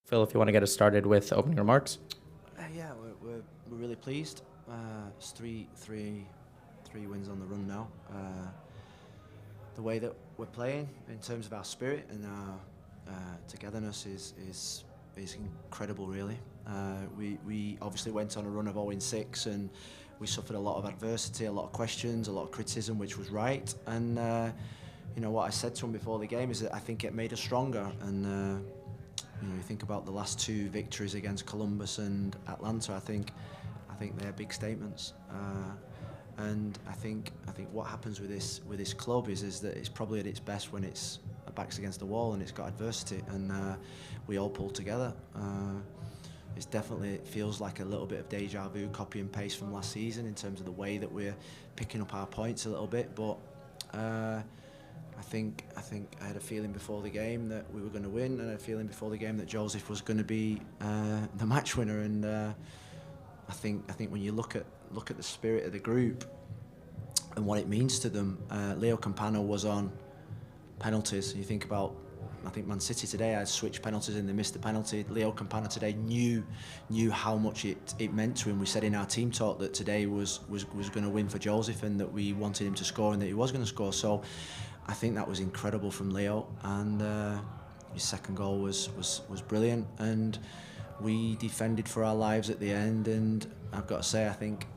Phil, if you want to get us started with opening remarks. Yeah, we're really pleased. It's three wins on the run now. The way that we're playing in terms of our spirit and our togetherness is incredible, really. We obviously went on a run of 0-6 and we suffered a lot of adversity, a lot of questions, a lot of criticism, which was right. And what I said to him before the game is that I think it made us stronger. And you think about the last two victories against Columbus and Atlanta. I think they're big statements. And I think what happens with this club is that it's probably at its best when it's backs against the wall and it's got adversity, and we all pull together. It feels like a little bit of deja vu, copy and paste from last season in terms of the way that we're picking up our points a little bit. But I think I had a feeling before the game that we were going to win, and I had a feeling before the game that Josef was going to be the match winner. And I think when you look at the spirit of the group and what it means to them, Leo Campana was on penalties. You think about, I think Man City today had switched penalties and they missed the penalty. Leo Campana today knew how much it meant to him. We said in our team talk that today was going to win for Josef and that we wanted him to score and that he was going to score. So I think that was incredible from Leo, and his second goal was brilliant, and we defended for our lives at the end. And I've got to say, I think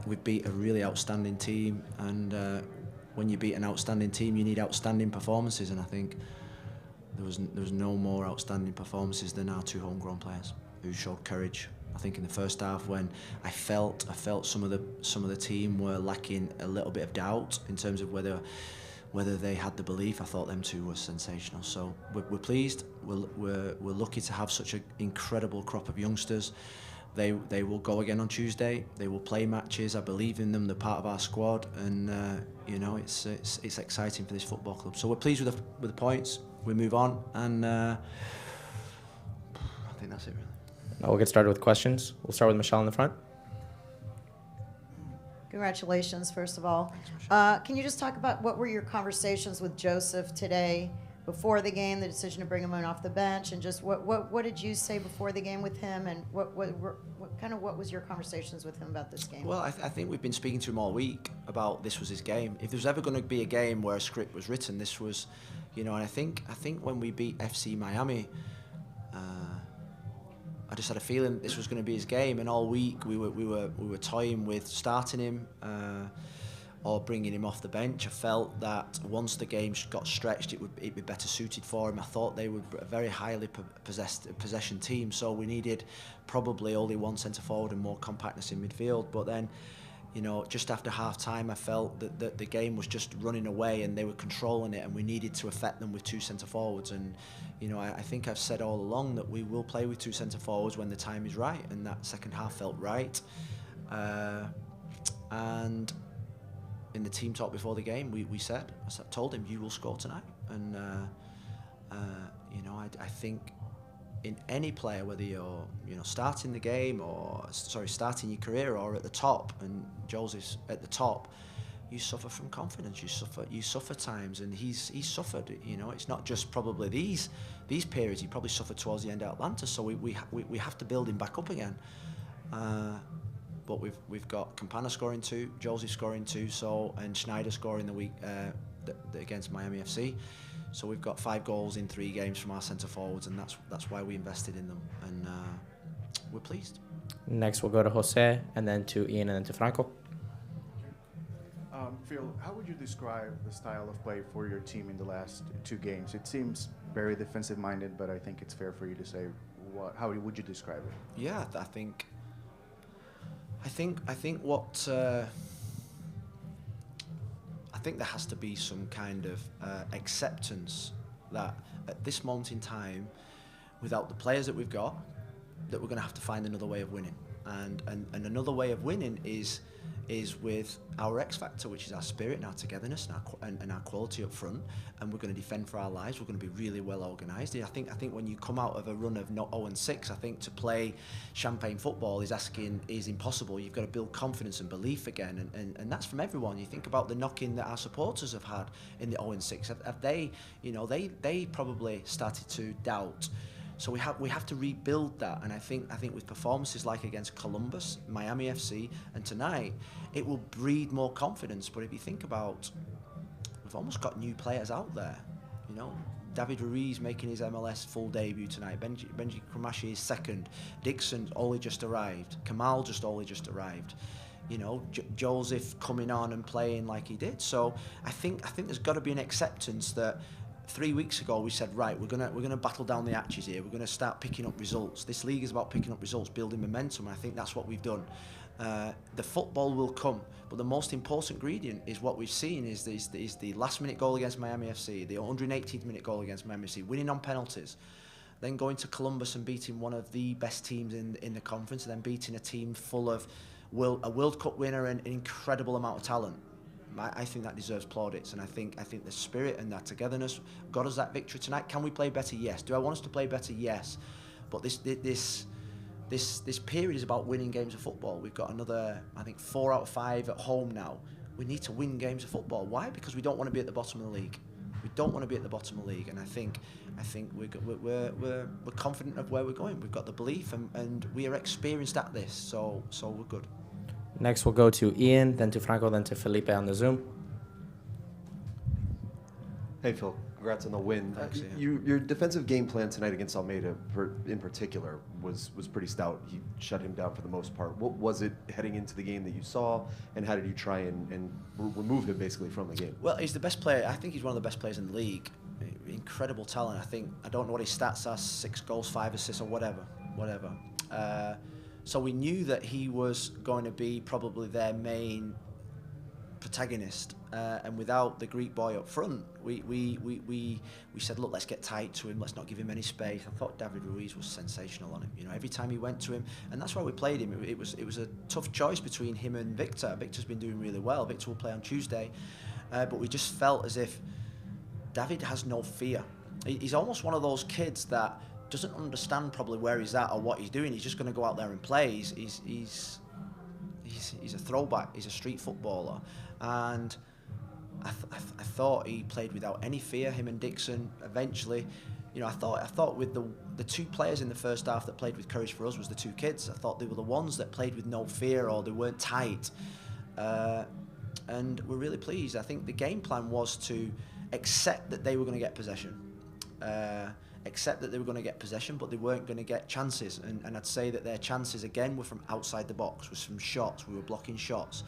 we beat a really outstanding team, and when you beat an outstanding team, you need outstanding performances, and I think there was no more outstanding performances than our two homegrown players who showed courage. I think in the first half, when I felt some of the team were lacking a little bit of doubt in terms of whether they had the belief, I thought them two were sensational. So we're pleased. We're lucky to have such an incredible crop of youngsters. They will go again on Tuesday. They will play matches. I believe in them. They're part of our squad, and it's exciting for this football club. So we're pleased with the points. We move on, and I think that's it, really. Now we'll get started with questions. We'll start with Michelle in the front. Congratulations, first of all. Can you just talk about what were your conversations with Josef today before the game, the decision to bring him in off the bench, and just what did you say before the game with him, and what was your conversations with him about this game? Well, I think we've been speaking to him all week about this was his game. If there was ever going to be a game where a script was written, this was, and I think when we beat FC Miami, I just had a feeling this was going to be his game, and all week we were toying with starting him or bringing him off the bench. I felt that once the game got stretched, it'd be better suited for him. I thought they were a very highly possession team, so we needed probably only one centre forward and more compactness in midfield. But then, just after half time, I felt that the game was just running away and they were controlling it, and we needed to affect them with two centre forwards. And I think I've said all along that we will play with two centre forwards when the time is right, and that second half felt right. And in the team talk before the game, I told him, you will score tonight. And I think in any player, whether you're starting the game or starting your career or at the top, and Josef's at the top, you suffer from confidence. You suffer times, and he's suffered. It's not just probably these periods. He probably suffered towards the end of Atlanta. So we have to build him back up again. But we've got Campana scoring 2, Josef scoring 2, and Schneider scoring the week against Miami FC. So we've got 5 goals in 3 games from our centre forwards, and that's why we invested in them, and we're pleased. Next, we'll go to Jose, and then to Ian, and then to Franco. Phil, how would you describe the style of play for your team in the last 2 games? It seems very defensive-minded, but I think it's fair for you to say how would you describe it? Yeah, I think what I think there has to be some kind of acceptance that at this moment in time, without the players that we've got, that we're going to have to find another way of winning, and another way of winning is with our X factor, which is our spirit and our togetherness and our quality up front, and we're going to defend for our lives. We're going to be really well organised. I think when you come out of a run of 0-6, I think to play champagne football is impossible. You've got to build confidence and belief again, and that's from everyone. You think about the knocking that our supporters have had in the 0-6. Have they, they probably started to doubt So we have to rebuild that, and I think with performances like against Columbus, Miami FC, and tonight, it will breed more confidence. But if you think about, we've almost got new players out there, you know. David Ruiz making his MLS full debut tonight. Benji Kramashi is second. Dixon only just arrived. Kamal just only just arrived. You know, Josef coming on and playing like he did. So I think there's got to be an acceptance that 3 weeks ago we said, right, we're gonna battle down the hatches here. We're gonna start picking up results. This league is about picking up results, building momentum. And I think that's what we've done. The football will come, but the most important ingredient is what we've seen is the last-minute goal against Miami FC, the 118th minute goal against Miami FC, winning on penalties, then going to Columbus and beating one of the best teams in the conference, and then beating a team full of a World Cup winner and an incredible amount of talent. I think that deserves plaudits, and I think the spirit and that togetherness got us that victory tonight. Can we play better? Yes. Do I want us to play better? Yes. But this period is about winning games of football. We've got another, I think, 4 out of 5 at home now. We need to win games of football. Why? Because we don't want to be at the bottom of the league. We don't want to be at the bottom of the league, and I think we're confident of where we're going. We've got the belief, and we are experienced at this, so we're good. Next, we'll go to Ian, then to Franco, then to Felipe on the Zoom. Hey, Phil. Congrats on the win. Thanks, Your defensive game plan tonight against Almeida, in particular, was pretty stout. You shut him down for the most part. What was it heading into the game that you saw, and how did you try and remove him basically from the game? Well, he's the best player. I think he's one of the best players in the league. Incredible talent. I don't know what his stats are, 6 goals, 5 assists, or whatever. So we knew that he was going to be probably their main protagonist, and without the Greek boy up front, we said, look, let's get tight to him, let's not give him any space. I thought David Ruiz was sensational on him. You know, every time he went to him, and that's why we played him. It was a tough choice between him and Victor. Victor's been doing really well. Victor will play on Tuesday, but we just felt as if David has no fear. He's almost one of those kids that doesn't understand probably where he's at or what he's doing. He's just going to go out there and play. He's a throwback. He's a street footballer, and I thought he played without any fear. Him and Dixon eventually, you know, I thought with the 2 players in the first half that played with courage for us was the 2 kids. I thought they were the ones that played with no fear, or they weren't tight, and we're really pleased. I think the game plan was to accept that they were going to get possession. But they weren't going to get chances, and I'd say that their chances again were from outside the box, was from shots. We were blocking shots,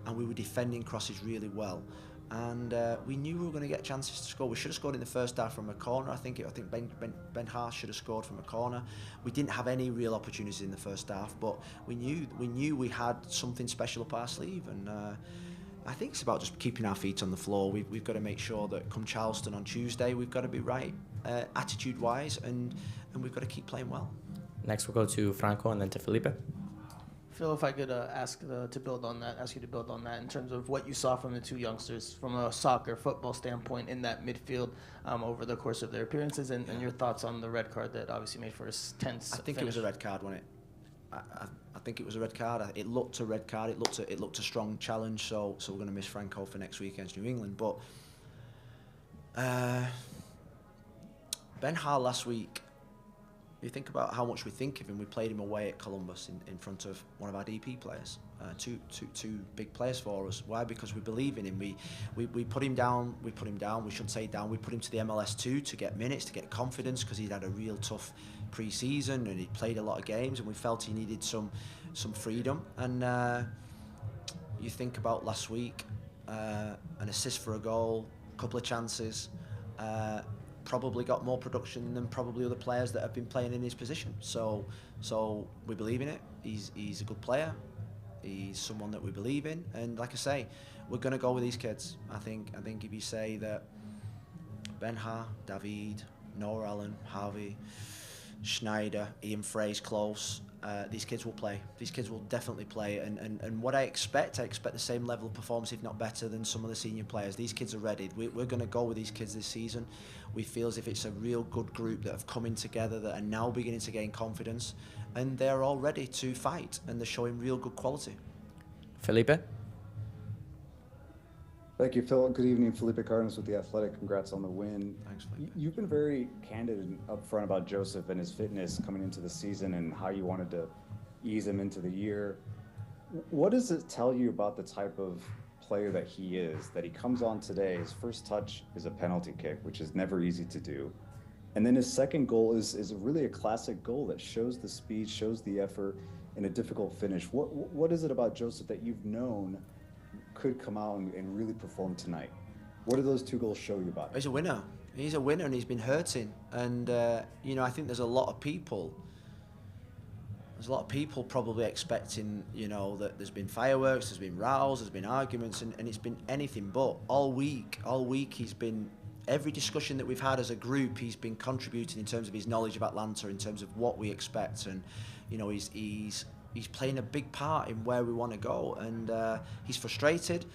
and we were defending crosses really well, and we knew we were going to get chances to score. We should have scored in the first half from a corner. I think Ben Haas should have scored from a corner. We didn't have any real opportunities in the first half, but we knew we had something special up our sleeve, and I think it's about just keeping our feet on the floor. We've got to make sure that come Charleston on Tuesday, we've got to be right attitude-wise, and we've got to keep playing well. Next, we'll go to Franco and then to Felipe. Phil, if I could ask you to build on that in terms of what you saw from the 2 youngsters from a football standpoint in that midfield over the course of their appearances, and your thoughts on the red card that obviously made for a tense I think finish. It was a red card, wasn't it? I think it was a red card. It looked a red card. It looked a strong challenge. So we're going to miss Franco for next week against New England. But Ben Ha last week, you think about how much we think of him. We played him away at Columbus in front of one of our DP players, two big players for us. Why? Because we believe in him. We put him down. We shouldn't say down. We put him to the MLS2 to get minutes, to get confidence, because he'd had a real tough pre-season and he'd played a lot of games, and we felt he needed some freedom. And you think about last week, an assist for a goal, a couple of chances. Probably got more production than probably other players that have been playing in his position. So we believe in it. He's a good player. He's someone that we believe in. And like I say, we're going to go with these kids. I think if you say that Ben Ha, David, Noah Allen, Harvey, Schneider, Ian Frey's close, these kids will play. These kids will definitely play. And what I expect the same level of performance, if not better, than some of the senior players. These kids are ready. We're going to go with these kids this season. We feel as if it's a real good group that have come in together, that are now beginning to gain confidence, and they're all ready to fight, and they're showing real good quality. Felipe? Thank you, Phil. Good evening, Felipe Cardenas with The Athletic. Congrats on the win. Thanks, Felipe. You've been very candid and upfront about Josef and his fitness coming into the season and how you wanted to ease him into the year. What does it tell you about the type of player that he is, that he comes on today, his first touch is a penalty kick, which is never easy to do. And then his second goal is really a classic goal that shows the speed, shows the effort in a difficult finish. What is it about Josef that you've known could come out and really perform tonight? What do those two goals show you about him? He's a winner. He's a winner, and he's been hurting. And I think there's a lot of people. There's a lot of people probably expecting, that there's been fireworks, there's been rows, there's been arguments, and it's been anything but. All week, he's been. Every discussion that we've had as a group, he's been contributing in terms of his knowledge of Atlanta, in terms of what we expect, and he's playing a big part in where we want to go, and he's frustrated.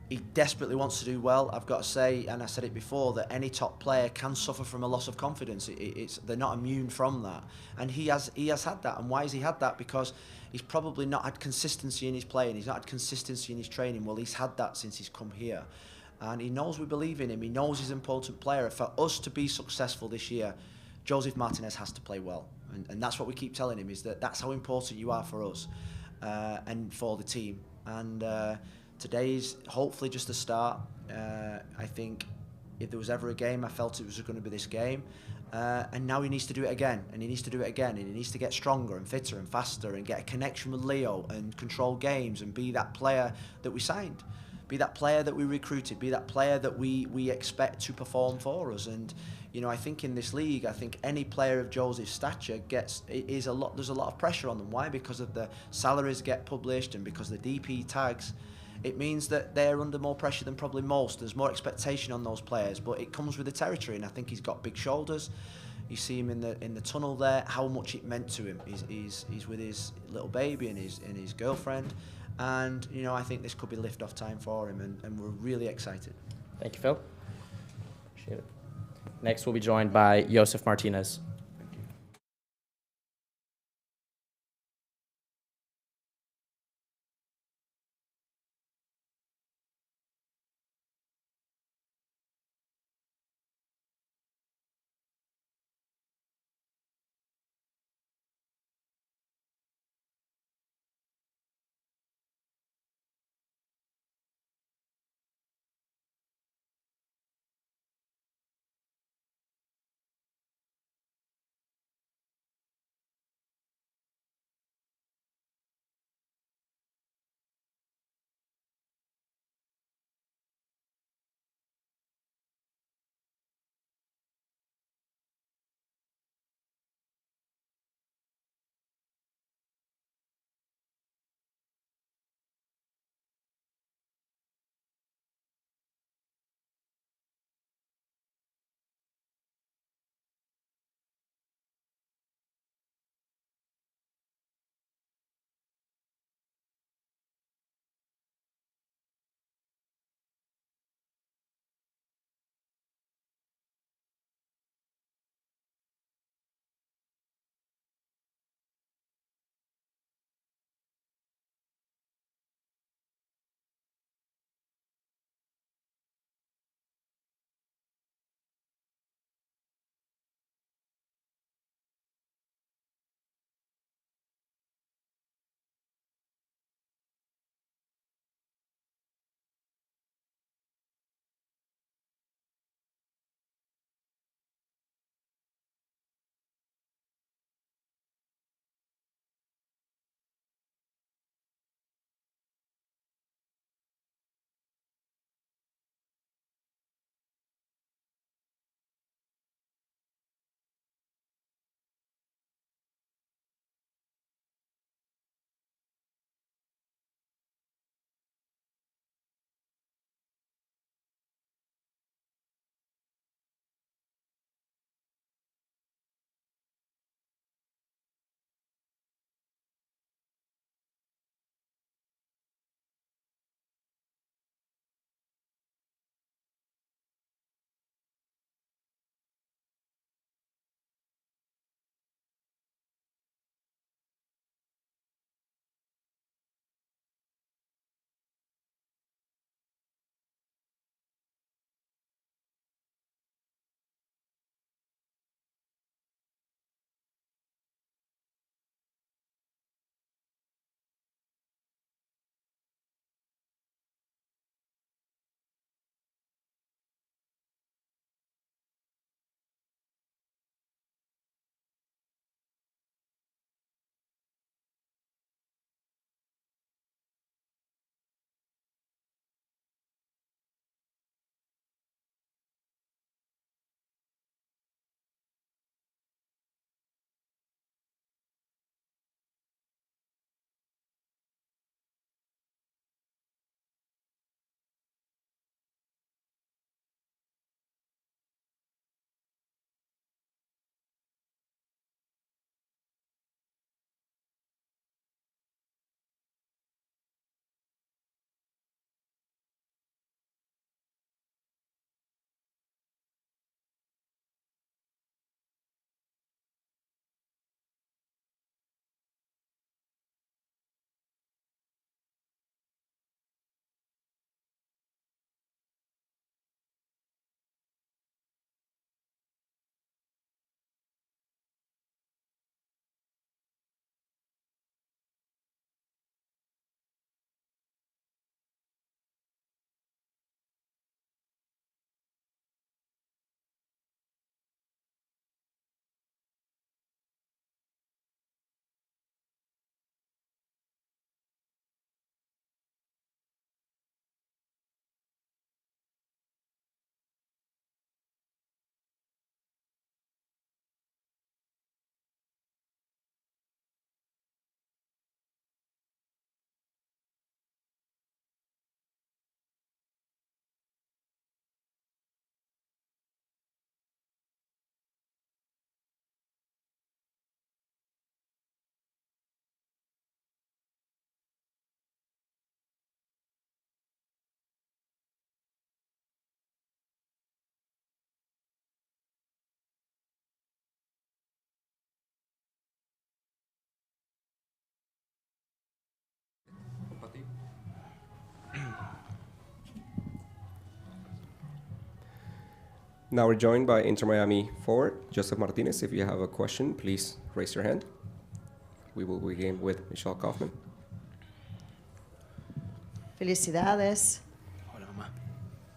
He desperately wants to do well. I've got to say, and I said it before, that any top player can suffer from a loss of confidence. They're not immune from that, and he has had that. And why has he had that? Because he's probably not had consistency in his playing. He's not had consistency in his training. Well, he's had that since he's come here, and he knows we believe in him. He knows he's an important player. For us to be successful this year, Josef Martinez has to play well. And that's what we keep telling him, is that's how important you are for us and for the team. And today's hopefully just the start. I think if there was ever a game, I felt it was going to be this game. And now he needs to do it again, and he needs to do it again, and he needs to get stronger and fitter and faster and get a connection with Leo and control games and be that player that we signed, be that player that we recruited, be that player that we expect to perform for us. And I think in this league, I think any player of Josef's stature there's a lot of pressure on them. Why? Because of the salaries get published and because of the DP tags. It means that they're under more pressure than probably most. There's more expectation on those players, but it comes with the territory, and I think he's got big shoulders. You see him in the tunnel there, how much it meant to him. He's with his little baby and his girlfriend, and I think this could be lift-off time for him, and we're really excited. Thank you, Phil. Appreciate it. Next, we'll be joined by Josef Martinez. Now we're joined by Inter Miami forward Josef Martinez. If you have a question, please raise your hand. We will begin with Michelle Kaufman. Felicidades. Hola, mamá.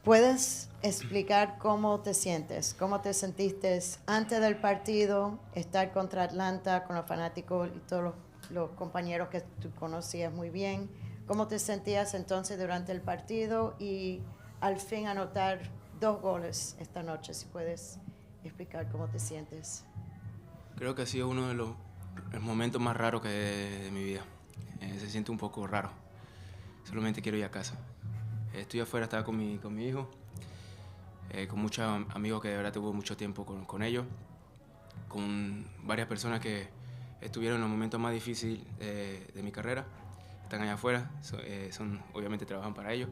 ¿Puedes explicar cómo te sientes? ¿Cómo te sentiste antes del partido, estar contra Atlanta con los fanáticos y todos los compañeros que tú conocías muy bien? ¿Cómo te sentías entonces durante el partido y al fin anotar 2 goles esta noche? Si puedes explicar cómo te sientes. Creo que ha sido uno de los momentos más raros de mi vida. Se siente un poco raro. Solamente quiero ir a casa. Estoy afuera, estaba con mi hijo, con muchos amigos que de verdad tuve mucho tiempo con ellos, con varias personas que estuvieron en los momentos más difíciles de mi carrera. Están allá afuera, obviamente trabajan para ellos.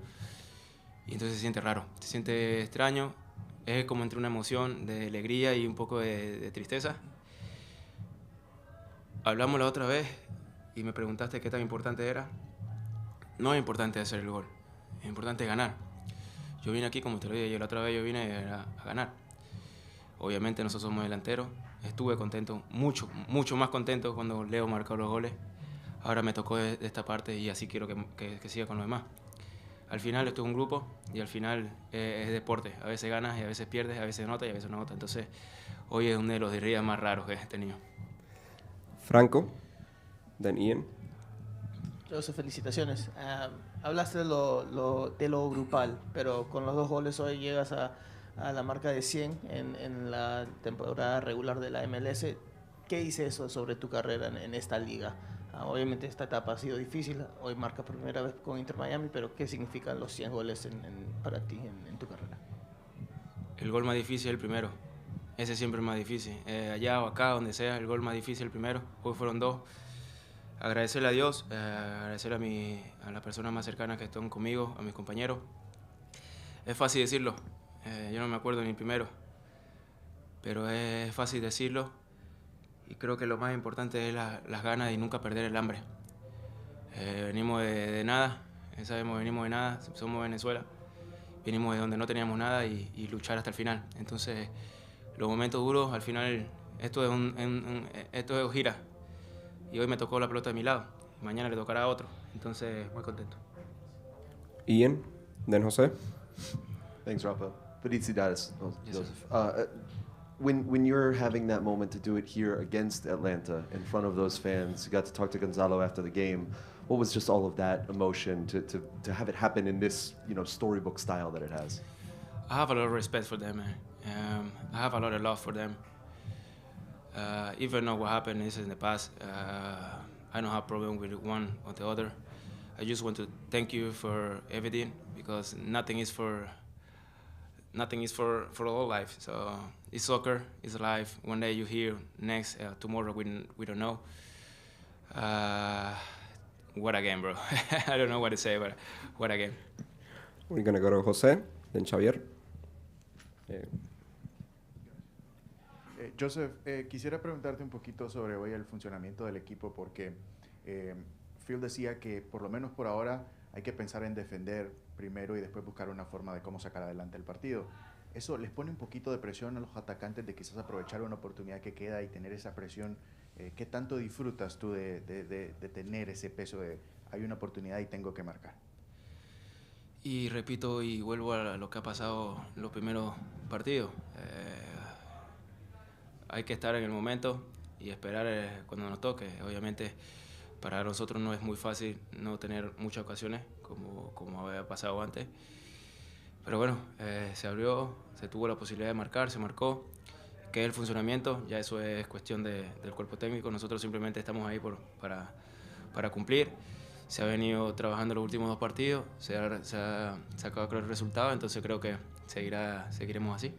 Y entonces se siente raro, se siente extraño. Es como entre una emoción de alegría y un poco de tristeza. Hablamos la otra vez y me preguntaste qué tan importante era. No es importante hacer el gol, es importante ganar. Yo vine aquí, como te lo dije, la otra vez yo vine a ganar. Obviamente nosotros somos delanteros. Estuve contento, mucho más contento cuando Leo marcó los goles. Ahora me tocó de esta parte y así quiero que siga con los demás. Al final esto es un grupo y al final es deporte. A veces ganas y a veces pierdes, a veces anotas y a veces no anotas. Entonces hoy es uno de los días más raros que he tenido. Franco, then Ian. Josef, felicitaciones. Hablaste de lo grupal, pero con los 2 goles hoy llegas a la marca de 100 en la temporada regular de la MLS. ¿Qué dice eso sobre tu carrera en esta liga? Obviamente esta etapa ha sido difícil, hoy marca por primera vez con Inter Miami, pero ¿qué significan los 100 goles para ti en tu carrera? El gol más difícil es el primero, ese siempre es más difícil. Allá o acá, donde sea, el gol más difícil es el primero. Hoy fueron 2. Agradecerle a Dios, agradecerle a las personas más cercanas que están conmigo, a mis compañeros. Es fácil decirlo, yo no me acuerdo ni el primero, pero es fácil decirlo y creo que lo más importante es las ganas y nunca perder el hambre. Venimos de nada, sabemos, venimos de nada, somos Venezuela, venimos de donde no teníamos nada y luchar hasta el final. Entonces, los momentos duros, al final, esto es gira. Y hoy me tocó la pelota de mi lado, mañana le tocará a otro, entonces muy contento. Ian, then Jose. Thanks, Rafa. Felicidades, Joseph. When you're having that moment to do it here against Atlanta in front of those fans, you got to talk to Gonzalo after the game. What was just all of that emotion to have it happen in this, storybook style that it has? I have a lot of respect for them, man. I have a lot of love for them. Even though what happened is in the past, I don't have problem with one or the other. I just want to thank you for everything because nothing is for all life. So it's soccer, it's life. One day you're here, next tomorrow we don't know. What a game, bro! I don't know what to say, but what a game. We're gonna go to Jose, then Xavier. Joseph, quisiera preguntarte un poquito sobre hoy el funcionamiento del equipo porque Phil decía que por lo menos por ahora hay que pensar en defender primero y después buscar una forma de cómo sacar adelante el partido. ¿Eso les pone un poquito de presión a los atacantes de quizás aprovechar una oportunidad que queda y tener esa presión? ¿Qué tanto disfrutas tú de tener ese peso de hay una oportunidad y tengo que marcar? Y repito y vuelvo a lo que ha pasado en los primeros partidos. Hay que estar en el momento y esperar cuando nos toque. Obviamente para nosotros no es muy fácil no tener muchas ocasiones como había pasado antes. Pero bueno, se abrió, se tuvo la posibilidad de marcar, se marcó. ¿Qué es el funcionamiento? Ya eso es cuestión del cuerpo técnico. Nosotros simplemente estamos ahí para cumplir. Se ha venido trabajando los últimos 2 partidos, se ha sacado creo el resultado, entonces creo que seguiremos así.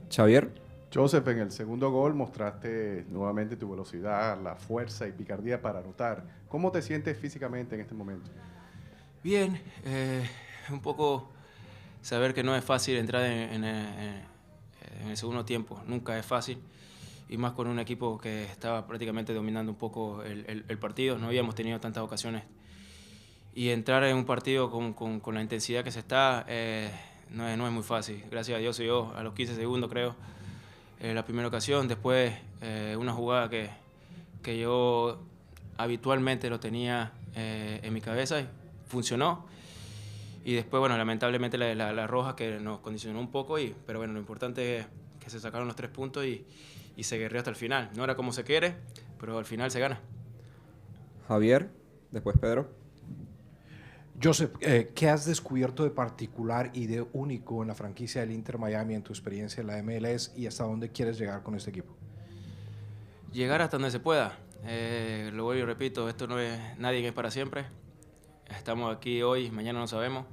Xavier. Joseph, en el segundo gol mostraste nuevamente tu velocidad, la fuerza y picardía para anotar. ¿Cómo te sientes físicamente en este momento? Bien, un poco saber que no es fácil entrar en el segundo tiempo, nunca es fácil, y más con un equipo que estaba prácticamente dominando un poco el partido, no habíamos tenido tantas ocasiones. Y entrar en un partido con la intensidad que se está, no es muy fácil. Gracias a Dios se dio a los 15 segundos, creo, la primera ocasión. Después, una jugada que yo habitualmente lo tenía en mi cabeza y funcionó. Y después, bueno, lamentablemente la roja que nos condicionó un poco, pero bueno, lo importante es que se sacaron los 3 puntos y se guerreó hasta el final. No era como se quiere, pero al final se gana. Javier, después Pedro. Josef, ¿qué has descubierto de particular y de único en la franquicia del Inter Miami en tu experiencia en la MLS y hasta dónde quieres llegar con este equipo? Llegar hasta donde se pueda. Lo vuelvo y repito, esto no es nadie que es para siempre. Estamos aquí hoy, mañana no sabemos.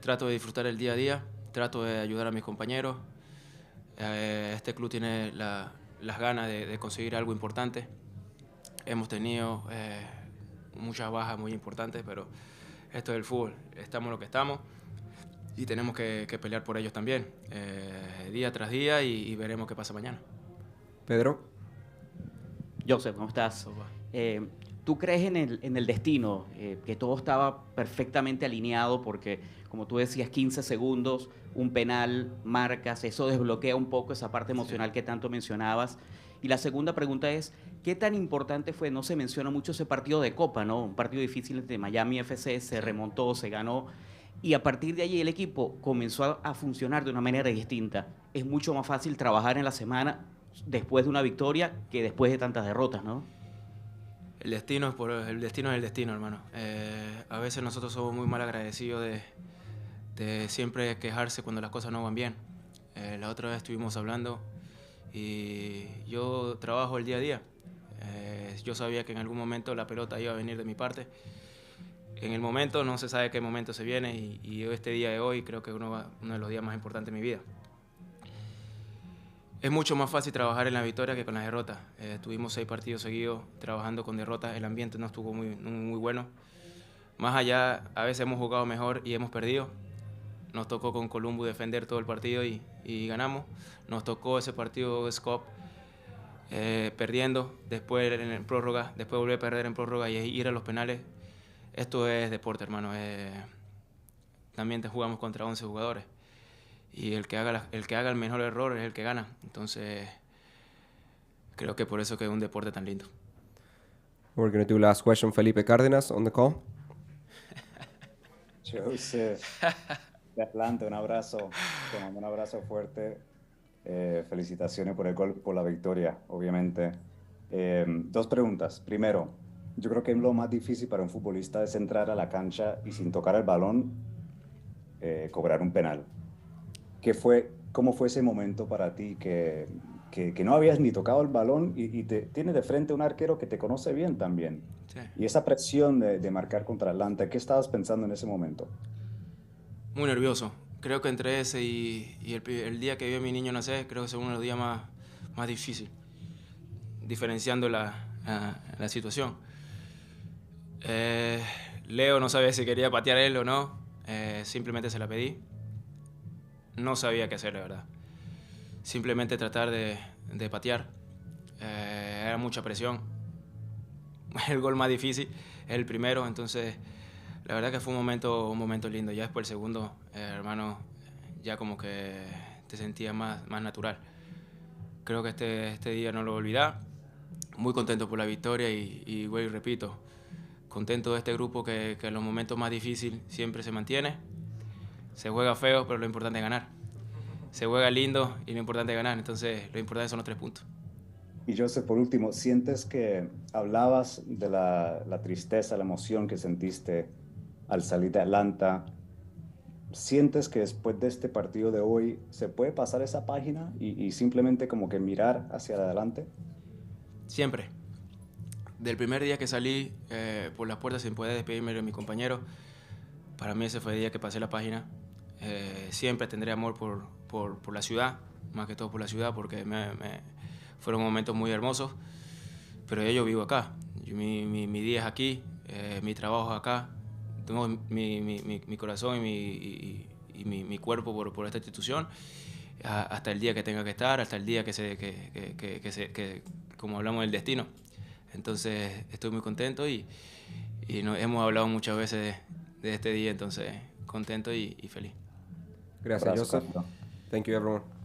Trato de disfrutar el día a día, trato de ayudar a mis compañeros. Este club tiene las ganas de conseguir algo importante. Hemos tenido muchas bajas muy importantes, pero esto es el fútbol. Estamos lo que estamos y tenemos que pelear por ellos también, día tras día, y veremos qué pasa mañana. Pedro. Josef, ¿cómo estás? ¿Tú crees en el destino, que todo estaba perfectamente alineado? Porque, como tú decías, 15 segundos, un penal, marcas, eso desbloquea un poco esa parte emocional que tanto mencionabas. Y la segunda pregunta es, ¿qué tan importante fue? No se menciona mucho ese partido de Copa, ¿no? Un partido difícil de Miami FC, se remontó, se ganó, y a partir de allí el equipo comenzó a funcionar de una manera distinta. Es mucho más fácil trabajar en la semana después de una victoria que después de tantas derrotas, ¿no? El destino es el destino, hermano. A veces nosotros somos muy mal agradecidos de siempre quejarse cuando las cosas no van bien. La otra vez estuvimos hablando y yo trabajo el día a día. Yo sabía que en algún momento la pelota iba a venir de mi parte. En el momento, no se sabe qué momento se viene, y este día de hoy creo que es uno de los días más importantes de mi vida. Es mucho más fácil trabajar en la victoria que con las derrotas. Tuvimos 6 partidos seguidos trabajando con derrotas, el ambiente no estuvo muy bueno. Más allá, a veces hemos jugado mejor y hemos perdido. Nos tocó con Columbus defender todo el partido y ganamos. Nos tocó ese partido Scop perdiendo, después en prórroga, después volver a perder en prórroga y ir a los penales. Esto es deporte, hermano. También jugamos contra 11 jugadores. Y el que haga el mejor error es el que gana. Entonces, creo que por eso que es un deporte tan lindo. We're going to do last question, Felipe Cárdenas on the call. Josef, de Atlanta, un abrazo. Te mando un abrazo fuerte. Felicitaciones por el gol, por la victoria, obviamente. 2 preguntas. Primero, yo creo que lo más difícil para un futbolista es entrar a la cancha y sin tocar el balón, cobrar un penal. ¿Cómo fue ese momento para ti que no habías ni tocado el balón y tienes de frente un arquero que te conoce bien también? Sí. Y esa presión de marcar contra Atlanta, ¿qué estabas pensando en ese momento? Muy nervioso. Creo que entre ese y el día que vi a mi niño nacer, creo que es uno de los días más difíciles, diferenciando la situación. Leo no sabía si quería patear él o no, simplemente se la pedí. No sabía qué hacer, la verdad. Simplemente tratar de patear. Era mucha presión. El gol más difícil es el primero, entonces la verdad que fue un momento lindo. Ya después el segundo, hermano, ya como que te sentías más natural. Creo que este día no lo voy a olvidar. Muy contento por la victoria y vuelvo y repito, contento de este grupo que en los momentos más difíciles siempre se mantiene. Se juega feo, pero lo importante es ganar. Se juega lindo y lo importante es ganar. Entonces, lo importante son los 3 puntos. Y Josef, por último, ¿sientes que hablabas de la tristeza, la emoción que sentiste al salir de Atlanta? ¿Sientes que después de este partido de hoy se puede pasar esa página y simplemente como que mirar hacia adelante? Siempre. Del primer día que salí por las puertas sin poder despedirme de mis compañeros, para mí ese fue el día que pasé la página. Siempre tendré amor por la ciudad, más que todo por la ciudad, porque fueron momentos muy hermosos, pero yo vivo acá. Mi día es aquí, mi trabajo es acá, tengo mi corazón y mi cuerpo por esta institución, hasta el día que tenga que estar, hasta el día que como hablamos del destino. Entonces estoy muy contento y hemos hablado muchas veces de este día, entonces contento y feliz. Gracias, Abrazo, Joseph. campeón. Thank you, everyone.